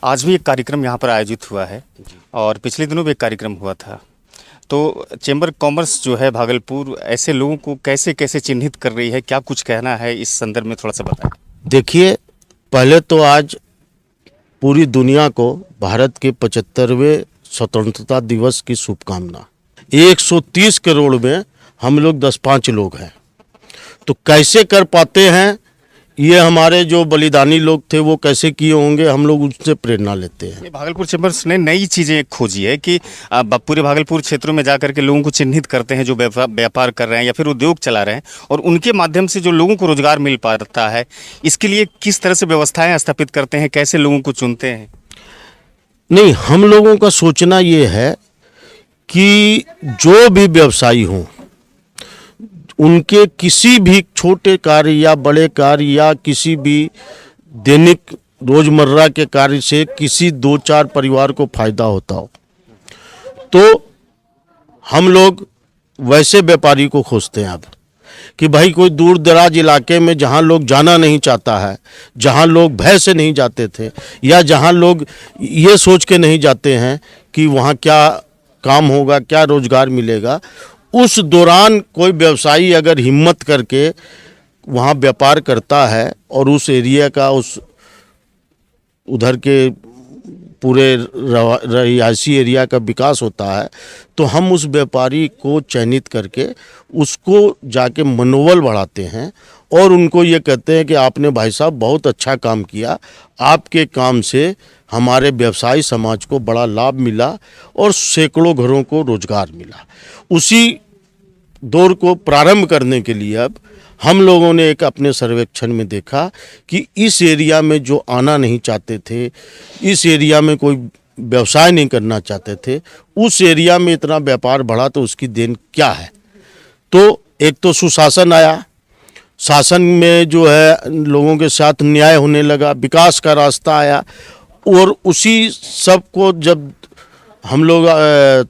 आज भी एक कार्यक्रम यहाँ पर आयोजित हुआ है और पिछले दिनों भी एक कार्यक्रम हुआ था। तो चैम्बर कॉमर्स जो है भागलपुर ऐसे लोगों को कैसे कैसे चिन्हित कर रही है, क्या कुछ कहना है इस संदर्भ में थोड़ा सा बताएं। देखिए, पहले तो आज पूरी दुनिया को भारत के 75वें स्वतंत्रता दिवस की शुभकामना। 130 करोड़ में हम लोग 10-5 लोग हैं, तो कैसे कर पाते हैं ये हमारे जो बलिदानी लोग थे वो कैसे किए होंगे, हम लोग उससे प्रेरणा लेते हैं। ये भागलपुर चैम्बर्स ने नई चीज़ें खोजी है कि पूरे भागलपुर क्षेत्रों में जाकर के लोगों को चिन्हित करते हैं जो व्यापार कर रहे हैं या फिर उद्योग चला रहे हैं, और उनके माध्यम से जो लोगों को रोजगार मिल पाता है, इसके लिए किस तरह से व्यवस्थाएं स्थापित करते हैं, कैसे लोगों को चुनते हैं। नहीं, हम लोगों का सोचना ये है कि जो भी व्यवसायी हों, उनके किसी भी छोटे कार्य या बड़े कार्य या किसी भी दैनिक रोजमर्रा के कार्य से किसी 2-4 परिवार को फायदा होता हो, तो हम लोग वैसे व्यापारी को खोजते हैं अब कि भाई कोई दूर दराज इलाके में जहाँ लोग जाना नहीं चाहता है, जहाँ लोग भय से नहीं जाते थे या जहाँ लोग ये सोच के नहीं जाते हैं कि वहाँ क्या काम होगा, क्या रोजगार मिलेगा, उस दौरान कोई व्यवसायी अगर हिम्मत करके वहाँ व्यापार करता है और उस एरिया का उधर के पूरे रिहायशी एरिया का विकास होता है, तो हम उस व्यापारी को चयनित करके उसको जाके मनोबल बढ़ाते हैं और उनको ये कहते हैं कि आपने भाई साहब बहुत अच्छा काम किया, आपके काम से हमारे व्यवसायी समाज को बड़ा लाभ मिला और सैकड़ों घरों को रोजगार मिला। उसी दौर को प्रारंभ करने के लिए अब हम लोगों ने एक अपने सर्वेक्षण में देखा कि इस एरिया में जो आना नहीं चाहते थे, इस एरिया में कोई व्यवसाय नहीं करना चाहते थे, उस एरिया में इतना व्यापार बढ़ा, तो उसकी देन क्या है। तो एक तो सुशासन आया, शासन में जो है लोगों के साथ न्याय होने लगा, विकास का रास्ता आया, और उसी सब को जब हम लोग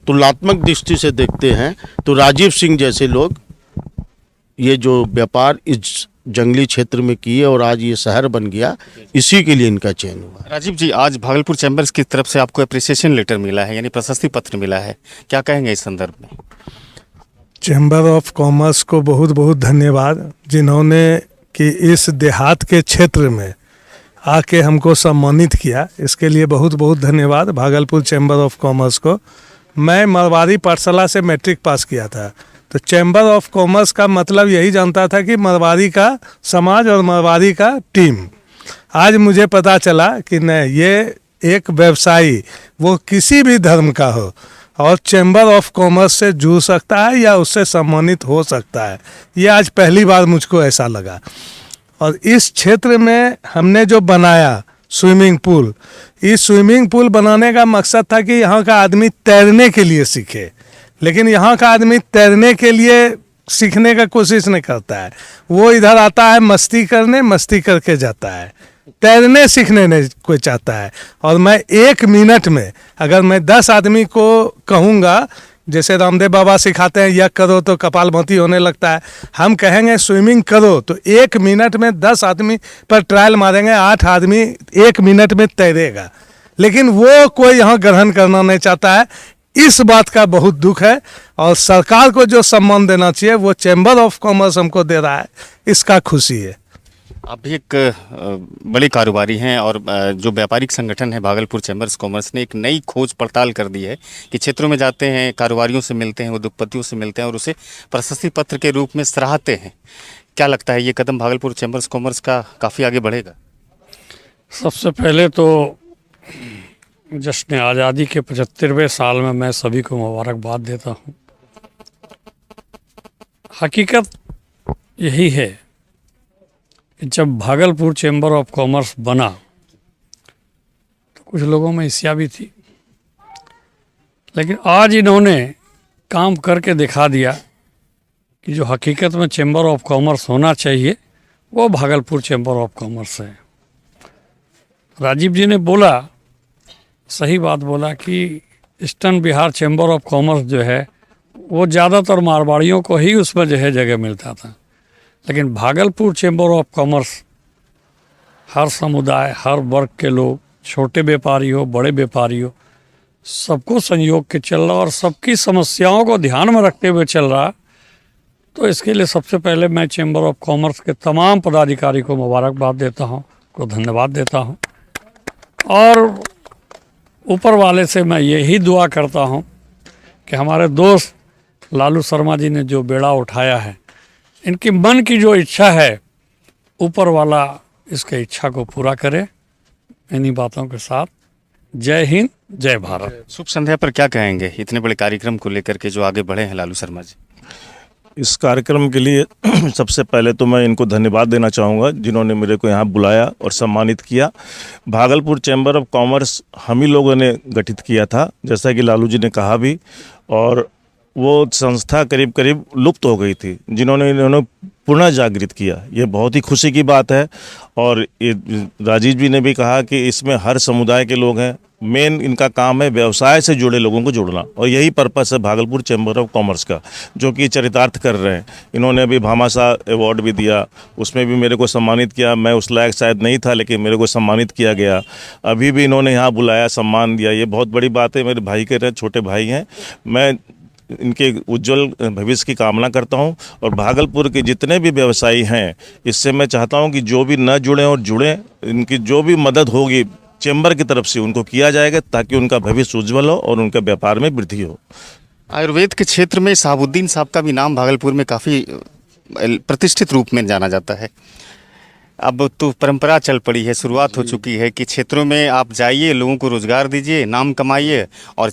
तुलनात्मक दृष्टि से देखते हैं तो राजीव सिंह जैसे लोग ये जो व्यापार इस जंगली क्षेत्र में किए और आज ये शहर बन गया, इसी के लिए इनका चयन हुआ। राजीव जी, आज भागलपुर चैम्बर्स की तरफ से आपको अप्रिसिएशन लेटर मिला है, यानी प्रशस्ति पत्र मिला है, क्या कहेंगे इस संदर्भ में। चैम्बर ऑफ कॉमर्स को बहुत बहुत धन्यवाद, जिन्होंने कि इस देहात के क्षेत्र में आके हमको सम्मानित किया, इसके लिए बहुत बहुत धन्यवाद भागलपुर चैम्बर ऑफ कॉमर्स को। मैं मरवाड़ी पाठशाला से मैट्रिक पास किया था, तो चैम्बर ऑफ कॉमर्स का मतलब यही जानता था कि मरवाड़ी का समाज और मरवाड़ी का टीम। आज मुझे पता चला कि नहीं, ये एक व्यवसायी वो किसी भी धर्म का हो और चैम्बर ऑफ कॉमर्स से जुड़ सकता है या उससे सम्मानित हो सकता है। ये आज पहली बार मुझको ऐसा लगा। और इस क्षेत्र में हमने जो बनाया स्विमिंग पूल, इस स्विमिंग पूल बनाने का मकसद था कि यहाँ का आदमी तैरने के लिए सीखे, लेकिन यहाँ का आदमी तैरने के लिए सीखने का कोशिश नहीं करता है। वो इधर आता है मस्ती करने, मस्ती करके जाता है, तैरने सीखने नहीं कोई चाहता है। और मैं 1 मिनट में अगर मैं 10 आदमी को कहूँगा, जैसे रामदेव बाबा सिखाते हैं यह करो तो कपालभाति होने लगता है, हम कहेंगे स्विमिंग करो, तो 1 मिनट में 10 आदमी पर ट्रायल मारेंगे, 8 आदमी 1 मिनट में तैरेगा, लेकिन वो कोई यहाँ ग्रहण करना नहीं चाहता है। इस बात का बहुत दुख है और सरकार को जो सम्मान देना चाहिए वो चैम्बर ऑफ कॉमर्स हमको दे रहा है, इसका खुशी है। आप भी एक बड़े कारोबारी हैं और जो व्यापारिक संगठन है भागलपुर चैम्बर्स कॉमर्स ने एक नई खोज पड़ताल कर दी है कि क्षेत्रों में जाते हैं, कारोबारियों से मिलते हैं, उद्योगपतियों से मिलते हैं और उसे प्रशस्ति पत्र के रूप में सराहते हैं। क्या लगता है ये कदम भागलपुर चैम्बर्स कॉमर्स का काफ़ी आगे बढ़ेगा। सबसे पहले तो जश्न आज़ादी के 75वें साल में मैं सभी को मुबारकबाद देता हूँ। हकीकत यही है कि जब भागलपुर चैम्बर ऑफ कॉमर्स बना तो कुछ लोगों में ईर्ष्या भी थी, लेकिन आज इन्होंने काम करके दिखा दिया कि जो हकीकत में चैम्बर ऑफ कॉमर्स होना चाहिए वो भागलपुर चैम्बर ऑफ कॉमर्स है। राजीव जी ने बोला, सही बात बोला कि eastern Bihar chamber of commerce जो है वो ज़्यादातर मारवाड़ियों को ही उसमें जो है जगह मिलता था, लेकिन भागलपुर चैम्बर ऑफ कॉमर्स हर समुदाय, हर वर्ग के लोग छोटे व्यापारी हो, बड़े व्यापारी हो, सबको संयोग के चल रहा और सबकी समस्याओं को ध्यान में रखते हुए चल रहा। तो इसके लिए सबसे पहले मैं चैम्बर ऑफ कॉमर्स के तमाम पदाधिकारी को मुबारकबाद देता हूँ, को धन्यवाद देता हूँ। और ऊपर वाले से मैं यही दुआ करता हूँ कि हमारे दोस्त लालू शर्मा जी ने जो बेड़ा उठाया है, इनकी मन की जो इच्छा है, ऊपर वाला इसके इच्छा को पूरा करे। इन्हीं बातों के साथ जय हिंद, जय भारत। शुभ संध्या पर क्या कहेंगे इतने बड़े कार्यक्रम को लेकर के जो आगे बढ़े हैं लालू शर्मा जी? इस कार्यक्रम के लिए सबसे पहले तो मैं इनको धन्यवाद देना चाहूँगा जिन्होंने मेरे को यहाँ बुलाया और सम्मानित किया। भागलपुर चैम्बर ऑफ कॉमर्स हम ही लोगों ने गठित किया था, जैसा कि लालू जी ने कहा भी, और वो संस्था करीब करीब लुप्त हो गई थी, इन्होंने पुनः जागृत किया। ये बहुत ही खुशी की बात है। और ये राजीव जी ने भी कहा कि इसमें हर समुदाय के लोग हैं। मेन इनका काम है व्यवसाय से जुड़े लोगों को जोड़ना, और यही पर्पस है भागलपुर चैम्बर ऑफ कॉमर्स का, जो कि चरितार्थ कर रहे हैं। इन्होंने अभी भामाशाह अवार्ड भी दिया, उसमें भी मेरे को सम्मानित किया। मैं उस लायक शायद नहीं था, लेकिन मेरे को सम्मानित किया गया। अभी भी इन्होंने यहाँ बुलाया, सम्मान दिया, ये बहुत बड़ी बात है। मेरे भाई के छोटे भाई हैं, मैं इनके उज्जवल भविष्य की कामना करता हूं। और भागलपुर के जितने भी व्यवसायी हैं, इससे मैं चाहता हूं कि जो भी न जुड़ें और जुड़ें, इनकी जो भी मदद होगी चैम्बर की तरफ से उनको किया जाएगा, ताकि उनका भविष्य उज्जवल हो और उनके व्यापार में वृद्धि हो। आयुर्वेद के क्षेत्र में शहाबुद्दीन साहब का भी नाम भागलपुर में काफ़ी प्रतिष्ठित रूप में जाना जाता है। अब तो परंपरा चल पड़ी है, शुरुआत हो चुकी है कि क्षेत्रों में आप जाइए, लोगों को रोजगार दीजिए, नाम कमाइए और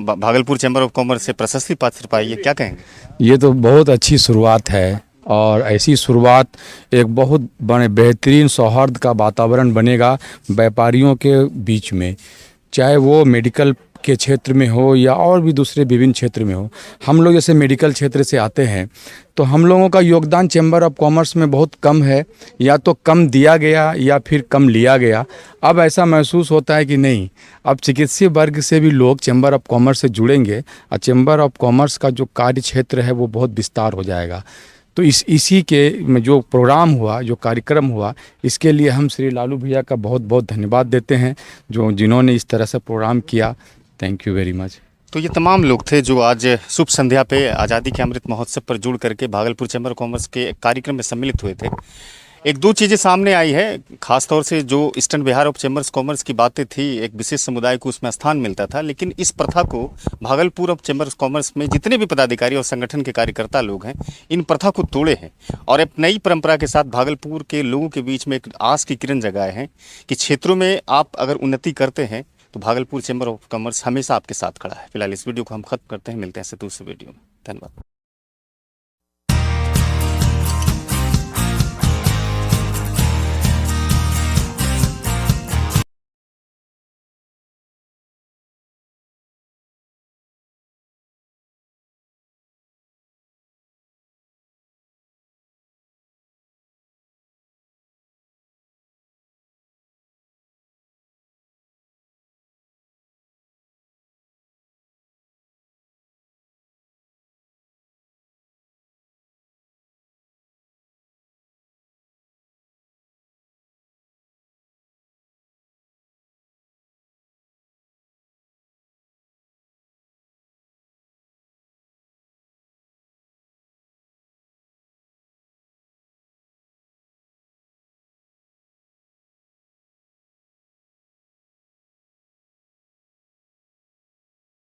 भागलपुर चैम्बर ऑफ कॉमर्स से प्रशस्ति पात्र पाइए। क्या कहेंगे? ये तो बहुत अच्छी शुरुआत है, और ऐसी शुरुआत एक बहुत बड़े बेहतरीन सौहार्द का वातावरण बनेगा व्यापारियों के बीच में, चाहे वो मेडिकल के क्षेत्र में हो या और भी दूसरे विभिन्न क्षेत्र में हो। हम लोग जैसे मेडिकल क्षेत्र से आते हैं, तो हम लोगों का योगदान चैम्बर ऑफ कॉमर्स में बहुत कम है, या तो कम दिया गया या फिर कम लिया गया। अब ऐसा महसूस होता है कि नहीं, अब चिकित्सीय वर्ग से भी लोग चैम्बर ऑफ कॉमर्स से जुड़ेंगे और चैम्बर ऑफ कॉमर्स का जो कार्य क्षेत्र है वो बहुत विस्तार हो जाएगा। तो इसी के में जो प्रोग्राम हुआ, जो कार्यक्रम हुआ, इसके लिए हम श्री लालू भैया का बहुत बहुत धन्यवाद देते हैं, जिन्होंने इस तरह से प्रोग्राम किया। Thank you very much. तो ये तमाम लोग थे जो आज शुभ संध्या पे आज़ादी के अमृत महोत्सव पर जुड़ करके भागलपुर चैम्बर ऑफ कॉमर्स के कार्यक्रम में सम्मिलित हुए थे। एक दो चीज़ें सामने आई है, खासतौर से जो eastern Bihar of chambers commerce की बातें थी, एक विशेष समुदाय को उसमें स्थान मिलता था, लेकिन इस प्रथा को भागलपुर ऑफ चैम्बर्स कॉमर्स में जितने भी पदाधिकारी और संगठन के कार्यकर्ता लोग हैं, इन प्रथा को तोड़े हैं और एक नई परंपरा के साथ भागलपुर के लोगों के बीच में एक आस की किरण जगाए हैं कि क्षेत्रों में आप अगर उन्नति करते हैं तो भागलपुर चैम्बर ऑफ कॉमर्स हमेशा आपके साथ खड़ा है। फिलहाल इस वीडियो को हम खत्म करते हैं, मिलते हैं दूसरे वीडियो में। धन्यवाद।